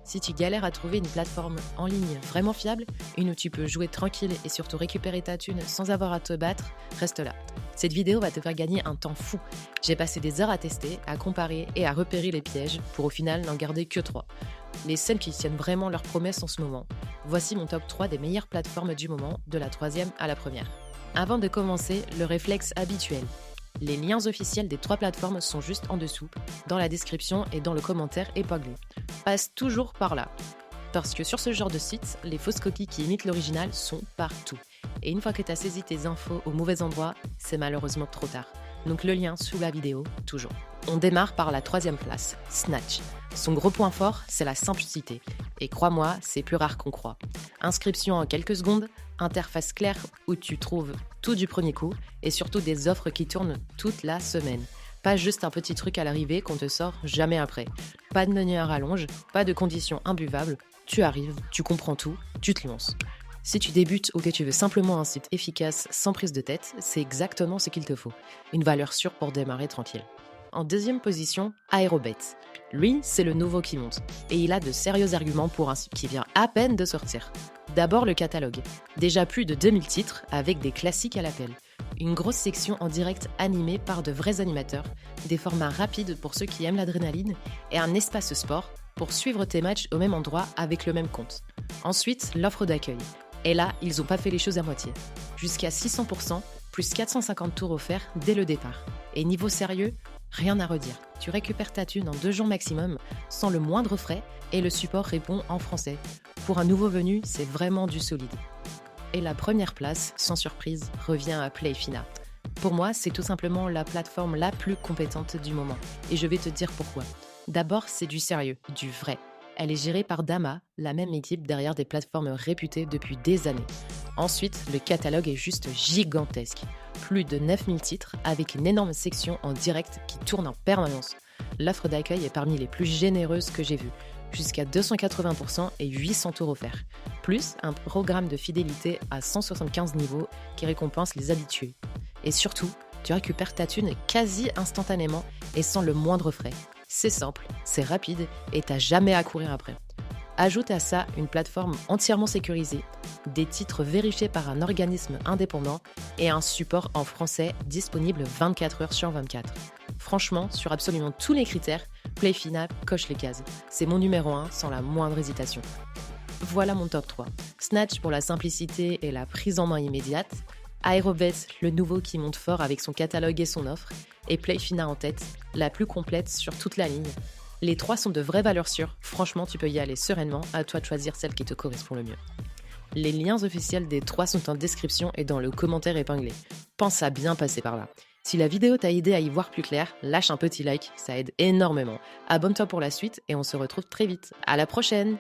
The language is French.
Si tu galères à trouver une plateforme en ligne vraiment fiable, une où tu peux jouer tranquille et surtout récupérer ta thune sans avoir à te battre, reste là. Cette vidéo va te faire gagner un temps fou. J'ai passé des heures à tester, à comparer et à repérer les pièges pour au final n'en garder que 3. Les seules qui tiennent vraiment leurs promesses en ce moment. Voici mon top 3 des meilleures plateformes du moment, de la 3e à la 1re. Avant de commencer, le réflexe habituel. Les liens officiels des 3 plateformes sont juste en dessous, dans la description et dans le commentaire épinglé. Passe toujours par là. Parce que sur ce genre de site, les fausses copies qui imitent l'original sont partout. Et une fois que tu as saisi tes infos au mauvais endroit, c'est malheureusement trop tard. Donc le lien sous la vidéo, toujours. On démarre par la 3e place, Snatch. Son gros point fort, c'est la simplicité. Et crois-moi, c'est plus rare qu'on croit. Inscription en quelques secondes, interface claire où tu trouves tout du premier coup et surtout des offres qui tournent toute la semaine. Pas juste un petit truc à l'arrivée qu'on te sort jamais après. Pas de menu à rallonge, pas de conditions imbuvables. Tu arrives, tu comprends tout, tu te lances. Si tu débutes ou que tu veux simplement un site efficace sans prise de tête, c'est exactement ce qu'il te faut. Une valeur sûre pour démarrer tranquille. En 2e position, Aerobet. Lui, c'est le nouveau qui monte. Et il a de sérieux arguments pour un site qui vient à peine de sortir. D'abord le catalogue. Déjà plus de 2000 titres avec des classiques à l'appel. Une grosse section en direct animée par de vrais animateurs, des formats rapides pour ceux qui aiment l'adrénaline et un espace sport pour suivre tes matchs au même endroit avec le même compte. Ensuite, l'offre d'accueil. Et là, ils n'ont pas fait les choses à moitié. Jusqu'à 600%, plus 450 tours offerts dès le départ. Et niveau sérieux, rien à redire. Tu récupères ta thune en 2 jours maximum, sans le moindre frais, et le support répond en français. Pour un nouveau venu, c'est vraiment du solide. Et la 1re place, sans surprise, revient à Playfina. Pour moi, c'est tout simplement la plateforme la plus compétente du moment. Et je vais te dire pourquoi. D'abord, c'est du sérieux, du vrai. Elle est gérée par Dama, la même équipe derrière des plateformes réputées depuis des années. Ensuite, le catalogue est juste gigantesque. Plus de 9000 titres avec une énorme section en direct qui tourne en permanence. L'offre d'accueil est parmi les plus généreuses que j'ai vues, jusqu'à 280% et 800 tours offerts. Plus un programme de fidélité à 175 niveaux qui récompense les habitués. Et surtout, tu récupères ta thune quasi instantanément et sans le moindre frais. C'est simple, c'est rapide et t'as jamais à courir après. Ajoute à ça une plateforme entièrement sécurisée, des titres vérifiés par un organisme indépendant et un support en français disponible 24 heures sur 24. Franchement, sur absolument tous les critères, Playfina coche les cases. C'est mon numéro 1 sans la moindre hésitation. Voilà mon top 3. Snatch pour la simplicité et la prise en main immédiate. Aerobet, le nouveau qui monte fort avec son catalogue et son offre. Et Playfina en tête, la plus complète sur toute la ligne. Les 3 sont de vraies valeurs sûres. Franchement, tu peux y aller sereinement. À toi de choisir celle qui te correspond le mieux. Les liens officiels des 3 sont en description et dans le commentaire épinglé. Pense à bien passer par là. Si la vidéo t'a aidé à y voir plus clair, lâche un petit like, ça aide énormément. Abonne-toi pour la suite et on se retrouve très vite. À la prochaine!